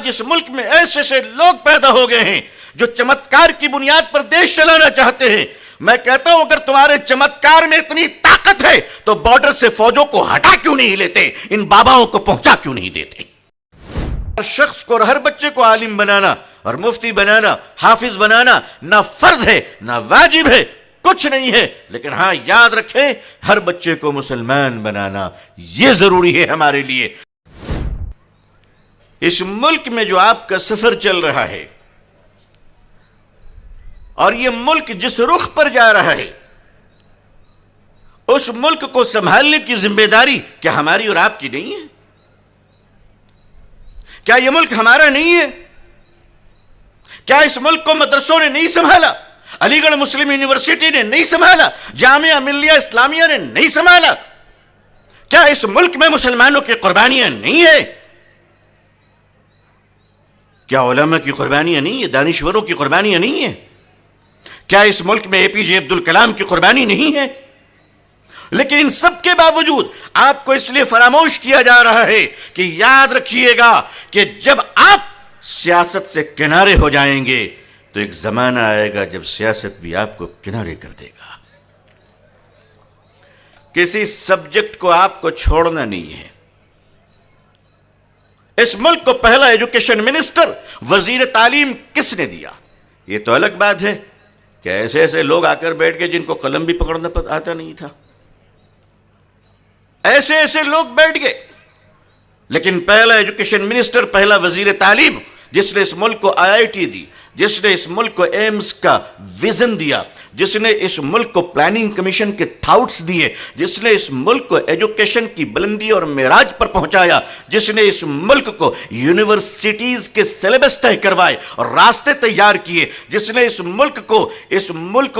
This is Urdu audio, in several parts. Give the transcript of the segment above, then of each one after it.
آج اس ملک میں ایسے ایسے لوگ پیدا ہو گئے ہیں جو چمتکار کی بنیاد پر دیش چلانا چاہتے ہیں. میں کہتا ہوں اگر تمہارے چمتکار میں اتنی طاقت ہے تو بارڈر سے فوجوں کو ہٹا کیوں نہیں لیتے, ان باباؤں کو پہنچا کیوں نہیں دیتے؟ ہر شخص کو اور ہر بچے کو عالم بنانا اور مفتی بنانا, حافظ بنانا نہ فرض ہے نہ واجب ہے, کچھ نہیں ہے, لیکن ہاں یاد رکھیں ہر بچے کو مسلمان بنانا یہ ضروری ہے ہمارے لیے. اس ملک میں جو آپ کا سفر چل رہا ہے اور یہ ملک جس رخ پر جا رہا ہے, اس ملک کو سنبھالنے کی ذمہ داری کیا ہماری اور آپ کی نہیں ہے؟ کیا یہ ملک ہمارا نہیں ہے؟ کیا اس ملک کو مدرسوں نے نہیں سنبھالا؟ علی گڑھ مسلم یونیورسٹی نے نہیں سنبھالا؟ جامعہ ملیہ اسلامیہ نے نہیں سنبھالا؟ کیا اس ملک میں مسلمانوں کی قربانیاں نہیں ہیں؟ کیا علماء کی قربانیاں نہیں ہیں؟ دانشوروں کی قربانیاں نہیں ہیں؟ کیا اس ملک میں اے پی جے عبدالکلام کی قربانی نہیں ہے؟ لیکن ان سب کے باوجود آپ کو اس لیے فراموش کیا جا رہا ہے کہ یاد رکھیے گا کہ جب آپ سیاست سے کنارے ہو جائیں گے تو ایک زمانہ آئے گا جب سیاست بھی آپ کو کنارے کر دے گا. کسی سبجیکٹ کو آپ کو چھوڑنا نہیں ہے. اس ملک کو پہلا ایجوکیشن منسٹر وزیر تعلیم کس نے دیا؟ یہ تو الگ بات ہے کہ ایسے ایسے لوگ آ کر بیٹھ گئے جن کو قلم بھی پکڑنا آتا نہیں تھا. ایسے ایسے لوگ بیٹھ گئے, لیکن پہلا ایجوکیشن منسٹر, پہلا وزیر تعلیم جس نے اس ملک کو آئی آئی ٹی دی, جس نے اس ملک کو ایمز کا ویژن دیا, جس نے اس ملک کو پلاننگ کمیشن کے تھاٹس دیے, جس نے اس ملک کو ایجوکیشن کی بلندی اور معراج پر پہنچایا, جس نے اس ملک کو یونیورسٹیز کے سلیبس طے کروائے اور راستے تیار کیے, جس نے اس ملک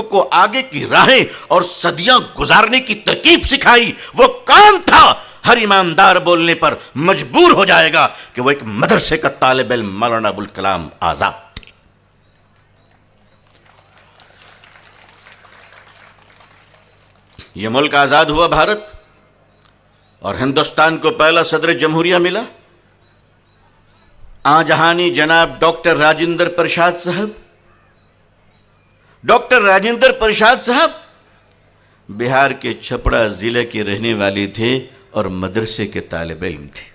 کو آگے کی راہیں اور صدیاں گزارنے کی ترکیب سکھائی, وہ کون تھا؟ ہر ایماندار بولنے پر مجبور ہو جائے گا کہ وہ ایک مدرسے کا طالب علم مولانا ابوالکلام آزاد تھے. یہ ملک آزاد ہوا بھارت, اور ہندوستان کو پہلا صدر جمہوریہ ملا آجہانی جناب ڈاکٹر راجندر پرساد صاحب. ڈاکٹر راجندر پرساد صاحب بہار کے چھپڑا ضلع کے رہنے والے تھے اور مدرسے کے طالب علم تھے.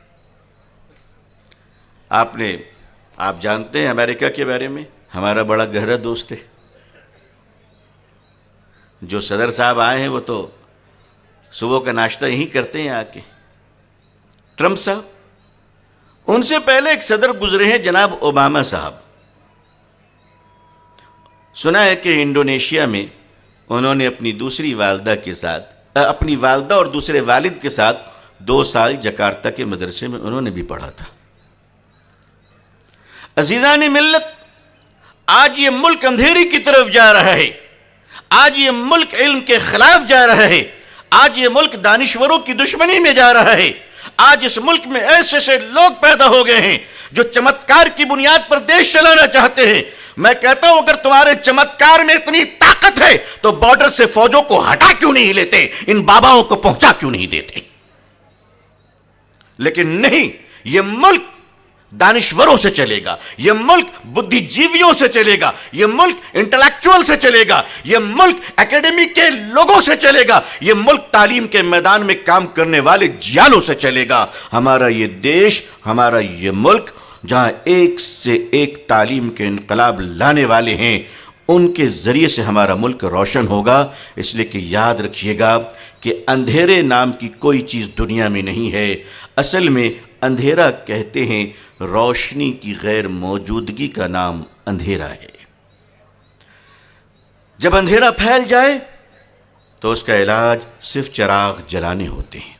آپ جانتے ہیں امریکہ کے بارے میں, ہمارا بڑا گہرا دوست ہے. جو صدر صاحب آئے ہیں وہ تو صبح کا ناشتہ یہی کرتے ہیں آ کے. ٹرمپ صاحب, ان سے پہلے ایک صدر گزرے ہیں جناب اوباما صاحب. سنا ہے کہ انڈونیشیا میں انہوں نے اپنی دوسری والدہ کے ساتھ, اپنی والدہ اور دوسرے والد کے ساتھ 2 سال جکارتا کے مدرسے میں انہوں نے بھی پڑھا تھا. عزیزان ملت, آج یہ ملک اندھیری کی طرف جا رہا ہے, آج یہ ملک علم کے خلاف جا رہا ہے, آج یہ ملک دانشوروں کی دشمنی میں جا رہا ہے. آج اس ملک میں ایسے ایسے لوگ پیدا ہو گئے ہیں جو چمتکار کی بنیاد پر دیش چلانا چاہتے ہیں. میں کہتا ہوں اگر تمہارے چمتکار میں اتنی طاقت ہے تو بارڈر سے فوجوں کو ہٹا کیوں نہیں لیتے, ان باباؤں کو پہنچا کیوں نہیں دیتے؟ لیکن نہیں, یہ ملک دانشوروں سے چلے گا, یہ ملک بدھی جیویوں سے چلے گا, یہ ملک انٹلیکچوئل سے چلے گا, یہ ملک اکیڈمی کے لوگوں سے چلے گا, یہ ملک تعلیم کے میدان میں کام کرنے والے جیالوں سے چلے گا. ہمارا یہ دیش, ہمارا یہ ملک جہاں ایک سے ایک تعلیم کے انقلاب لانے والے ہیں, ان کے ذریعے سے ہمارا ملک روشن ہوگا. اس لیے کہ یاد رکھیے گا کہ اندھیرے نام کی کوئی چیز دنیا میں نہیں ہے. اصل میں اندھیرا کہتے ہیں روشنی کی غیر موجودگی کا نام اندھیرا ہے. جب اندھیرا پھیل جائے تو اس کا علاج صرف چراغ جلانے ہوتے ہیں.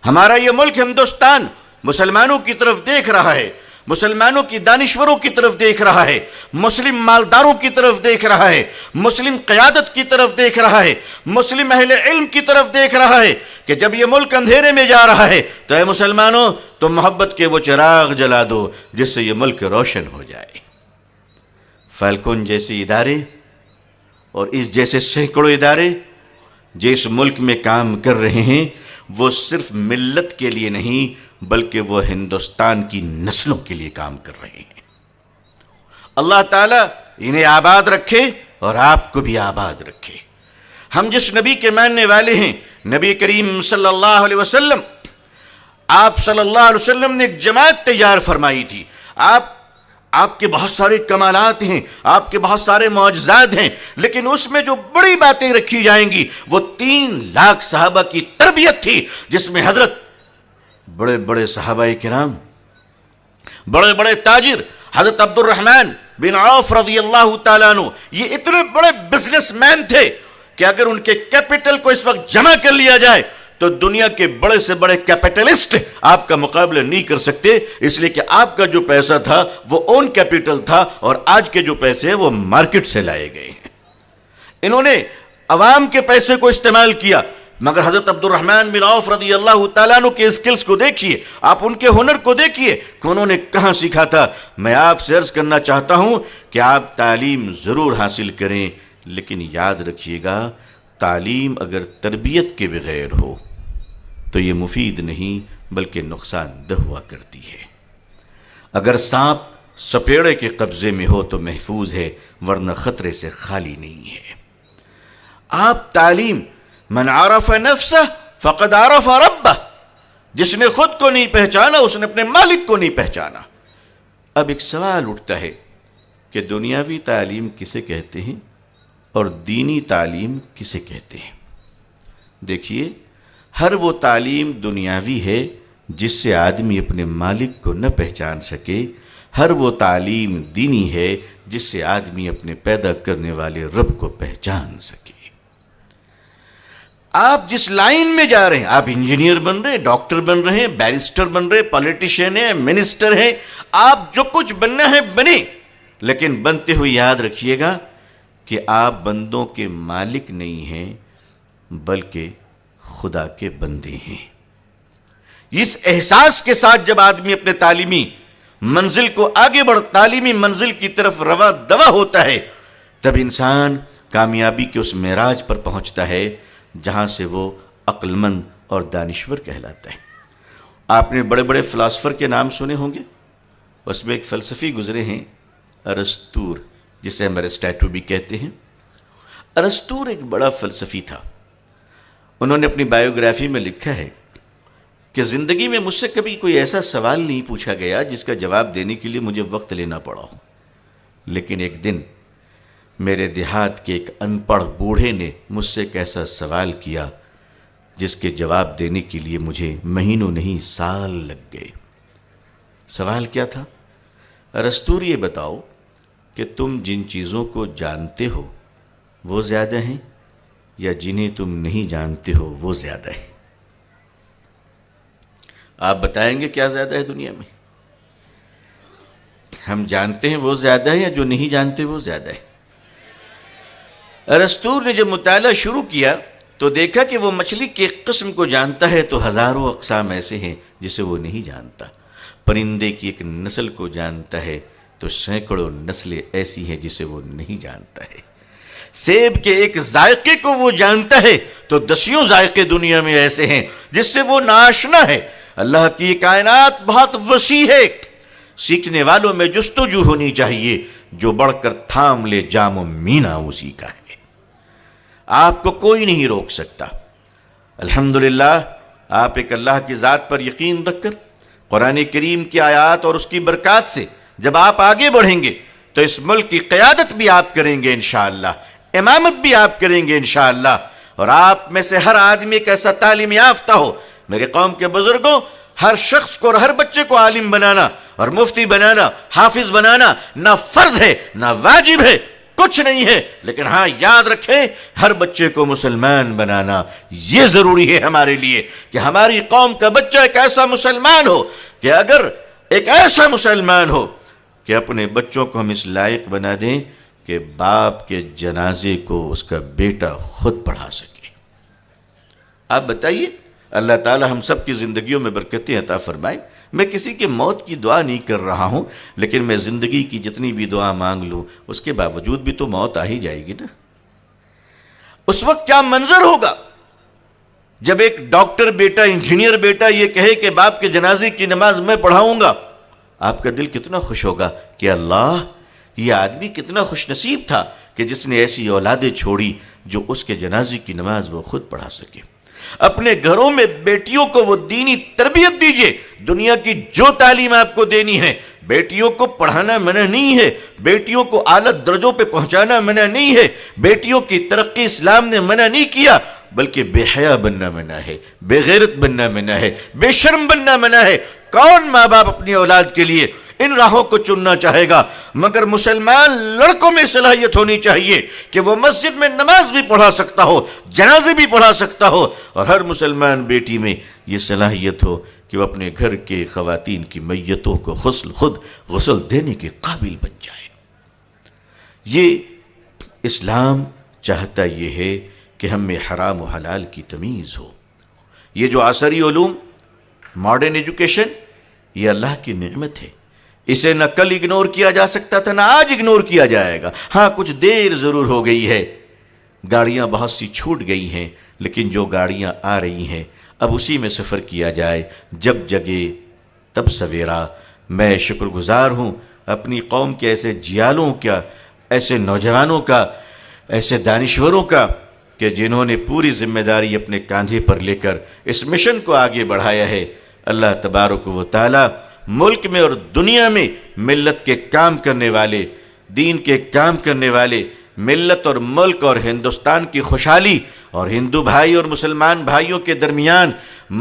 ہمارا یہ ملک ہندوستان مسلمانوں کی طرف دیکھ رہا ہے, مسلمانوں کی دانشوروں کی طرف دیکھ رہا ہے, مسلم مالداروں کی طرف دیکھ رہا ہے, مسلم قیادت کی طرف دیکھ رہا ہے, مسلم اہل علم کی طرف دیکھ رہا ہے کہ جب یہ ملک اندھیرے میں جا رہا ہے تو اے مسلمانوں, تم محبت کے وہ چراغ جلا دو جس سے یہ ملک روشن ہو جائے. فالکون جیسے ادارے اور اس جیسے سینکڑوں ادارے جو اس ملک میں کام کر رہے ہیں, وہ صرف ملت کے لیے نہیں بلکہ وہ ہندوستان کی نسلوں کے لیے کام کر رہے ہیں۔ اللہ تعالیٰ انہیں آباد رکھے اور آپ کو بھی آباد رکھے۔ ہم جس نبی کے ماننے والے ہیں، نبی کریم صلی اللہ علیہ وسلم، آپ صلی اللہ علیہ وسلم نے ایک جماعت تیار فرمائی تھی۔ آپ کے بہت سارے کمالات ہیں، آپ کے بہت سارے معجزات ہیں، لیکن اس میں جو بڑی باتیں رکھی جائیں گی وہ 3 لاکھ صحابہ کی تربیت تھی، جس میں حضرت بڑے بڑے صحابہ کرام، بڑے بڑے تاجر، حضرت عبد الرحمن بن عوف رضی اللہ تعالیٰ عنہ، یہ اتنے بڑے بزنس مین تھے کہ اگر ان کے کیپٹل کو اس وقت جمع کر لیا جائے تو دنیا کے بڑے سے بڑے کیپٹلسٹ آپ کا مقابلہ نہیں کر سکتے، اس لیے کہ آپ کا جو پیسہ تھا وہ اون کیپٹل تھا، اور آج کے جو پیسے ہیں وہ مارکیٹ سے لائے گئے ہیں۔ انہوں نے عوام کے پیسے کو استعمال کیا، مگر حضرت عبد الرحمن بن عوف رضی اللہ تعالیٰ عنہ کے اسکلز کو دیکھیے، آپ ان کے ہنر کو دیکھیے کہ انہوں نے کہاں سیکھا تھا۔ میں آپ سے عرض کرنا چاہتا ہوں کہ آپ تعلیم ضرور حاصل کریں، لیکن یاد رکھیے گا تعلیم اگر تربیت کے بغیر ہو تو یہ مفید نہیں بلکہ نقصان دہ ہوا کرتی ہے۔ اگر سانپ سپیڑے کے قبضے میں ہو تو محفوظ ہے، ورنہ خطرے سے خالی نہیں ہے۔ آپ تعلیم، من عرف نفسہ فقد عرف ربہ، جس نے خود کو نہیں پہچانا اس نے اپنے مالک کو نہیں پہچانا۔ اب ایک سوال اٹھتا ہے کہ دنیاوی تعلیم کسے کہتے ہیں اور دینی تعلیم کسے کہتے ہیں؟ دیکھیے، ہر وہ تعلیم دنیاوی ہے جس سے آدمی اپنے مالک کو نہ پہچان سکے، ہر وہ تعلیم دینی ہے جس سے آدمی اپنے پیدا کرنے والے رب کو پہچان سکے۔ آپ جس لائن میں جا رہے ہیں، آپ انجینئر بن رہے ہیں، ڈاکٹر بن رہے ہیں، بیرسٹر بن رہے ہیں، پولیٹیشین ہیں، منسٹر ہیں، آپ جو کچھ بننا ہے بنے، لیکن بنتے ہوئے یاد رکھیے گا کہ آپ بندوں کے مالک نہیں ہیں بلکہ خدا کے بندے ہیں۔ اس احساس کے ساتھ جب آدمی اپنے تعلیمی منزل کو آگے تعلیمی منزل کی طرف رواں دوا ہوتا ہے، تب انسان کامیابی کے اس معراج پر پہنچتا ہے جہاں سے وہ عقل مند اور دانشور کہلاتا ہے۔ آپ نے بڑے بڑے فلاسفر کے نام سنے ہوں گے، اس میں ایک فلسفی گزرے ہیں، ارسطو، جسے ہم ارسطاٹل بھی کہتے ہیں۔ ارسطو ایک بڑا فلسفی تھا۔ انہوں نے اپنی بائیوگرافی میں لکھا ہے کہ زندگی میں مجھ سے کبھی کوئی ایسا سوال نہیں پوچھا گیا جس کا جواب دینے کے لیے مجھے وقت لینا پڑا ہو، لیکن ایک دن میرے دیہات کے ایک ان پڑھ بوڑھے نے مجھ سے ایک ایسا سوال کیا جس کے جواب دینے کے لیے مجھے مہینوں نہیں سال لگ گئے۔ سوال کیا تھا؟ ارسطو، یہ بتاؤ کہ تم جن چیزوں کو جانتے ہو وہ زیادہ ہیں یا جنہیں تم نہیں جانتے ہو وہ زیادہ ہیں؟ آپ بتائیں گے کیا زیادہ ہے دنیا میں؟ ہم جانتے ہیں وہ زیادہ ہے یا جو نہیں جانتے وہ زیادہ ہے؟ ارسطو نے جب مطالعہ شروع کیا تو دیکھا کہ وہ مچھلی کے ایک قسم کو جانتا ہے تو ہزاروں اقسام ایسے ہیں جسے وہ نہیں جانتا، پرندے کی ایک نسل کو جانتا ہے تو سینکڑوں نسلیں ایسی ہیں جسے وہ نہیں جانتا ہے، سیب کے ایک ذائقے کو وہ جانتا ہے تو دسیوں ذائقے دنیا میں ایسے ہیں جس سے وہ ناآشنا ہے۔ اللہ کی کائنات بہت وسیع ہے، سیکھنے والوں میں جستجو ہونی چاہیے، جو بڑھ کر تھام لے جام و مینا اسی کا ہے۔ آپ کو کوئی نہیں روک سکتا۔ الحمدللہ آپ ایک اللہ کی ذات پر یقین رکھ کر قرآن کریم کی آیات اور اس کی برکات سے جب آپ آگے بڑھیں گے تو اس ملک کی قیادت بھی آپ کریں گے انشاءاللہ، امامت بھی آپ کریں گے انشاءاللہ، اور آپ میں سے ہر آدمی ایک ایسا تعلیم یافتہ ہو۔ میرے قوم کے بزرگوں، ہر شخص کو اور ہر بچے کو عالم بنانا اور مفتی بنانا، حافظ بنانا نہ فرض ہے نہ واجب ہے، کچھ نہیں ہے، لیکن ہاں یاد رکھیں ہر بچے کو مسلمان بنانا یہ ضروری ہے ہمارے لیے کہ ہماری قوم کا بچہ ایک ایسا مسلمان ہو کہ اگر ایک ایسا مسلمان ہو کہ اپنے بچوں کو ہم اس لائق بنا دیں کہ باپ کے جنازے کو اس کا بیٹا خود پڑھا سکے۔ آپ بتائیے، اللہ تعالی ہم سب کی زندگیوں میں برکتیں عطا فرمائے۔ میں کسی کے موت کی دعا نہیں کر رہا ہوں، لیکن میں زندگی کی جتنی بھی دعا مانگ لوں اس کے باوجود بھی تو موت آ ہی جائے گی نا۔ اس وقت کیا منظر ہوگا جب ایک ڈاکٹر بیٹا، انجینئر بیٹا یہ کہے کہ باپ کے جنازے کی نماز میں پڑھاؤں گا، آپ کا دل کتنا خوش ہوگا کہ اللہ، یہ آدمی کتنا خوش نصیب تھا کہ جس نے ایسی اولادیں چھوڑی جو اس کے جنازے کی نماز وہ خود پڑھا سکے۔ اپنے گھروں میں بیٹیوں کو وہ دینی تربیت دیجئے، دنیا کی جو تعلیم آپ کو دینی ہے، بیٹیوں کو پڑھانا منع نہیں ہے، بیٹیوں کو اعلیٰ درجوں پہ پہنچانا منع نہیں ہے، بیٹیوں کی ترقی اسلام نے منع نہیں کیا، بلکہ بے حیا بننا منع ہے، بے غیرت بننا منع ہے، بے شرم بننا منع ہے۔ کون ماں باپ اپنی اولاد کے لیے ان راہوں کو چننا چاہے گا؟ مگر مسلمان لڑکوں میں صلاحیت ہونی چاہیے کہ وہ مسجد میں نماز بھی پڑھا سکتا ہو، جنازے بھی پڑھا سکتا ہو، اور ہر مسلمان بیٹی میں یہ صلاحیت ہو کہ وہ اپنے گھر کے خواتین کی میتوں کو خود غسل دینے کے قابل بن جائے۔ یہ اسلام چاہتا یہ ہے کہ ہم میں حرام و حلال کی تمیز ہو۔ یہ جو عصری علوم، ماڈرن ایجوکیشن، یہ اللہ کی نعمت ہے، اسے نہ کل اگنور کیا جا سکتا تھا، نہ آج اگنور کیا جائے گا۔ ہاں کچھ دیر ضرور ہو گئی ہے، گاڑیاں بہت سی چھوٹ گئی ہیں، لیکن جو گاڑیاں آ رہی ہیں اب اسی میں سفر کیا جائے، جب جگے تب سویرا۔ میں شکر گزار ہوں اپنی قوم کے ایسے جیالوں کا، ایسے نوجوانوں کا، ایسے دانشوروں کا کہ جنہوں نے پوری ذمہ داری اپنے کاندھے پر لے کر اس مشن کو آگے بڑھایا ہے۔ اللہ تبارک و تعالی ملک میں اور دنیا میں ملت کے کام کرنے والے، دین کے کام کرنے والے، ملت اور ملک اور ہندوستان کی خوشحالی اور ہندو بھائی اور مسلمان بھائیوں کے درمیان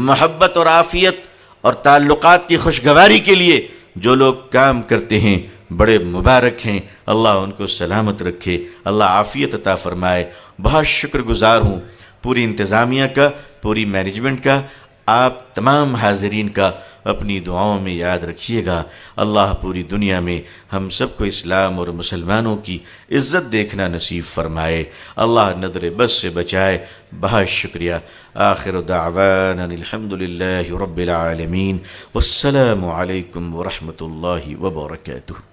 محبت اور عافیت اور تعلقات کی خوشگواری کے لیے جو لوگ کام کرتے ہیں بڑے مبارک ہیں۔ اللہ ان کو سلامت رکھے، اللہ عافیت عطا فرمائے۔ بہت شکر گزار ہوں پوری انتظامیہ کا، پوری مینجمنٹ کا، آپ تمام حاضرین کا اپنی دعاؤں میں یاد رکھیے گا۔ اللہ پوری دنیا میں ہم سب کو اسلام اور مسلمانوں کی عزت دیکھنا نصیب فرمائے، اللہ نظر بس سے بچائے۔ بہت شکریہ۔ آخر دعوانا الحمدللہ رب العالمین، والسلام علیکم ورحمۃ اللہ وبرکاتہ۔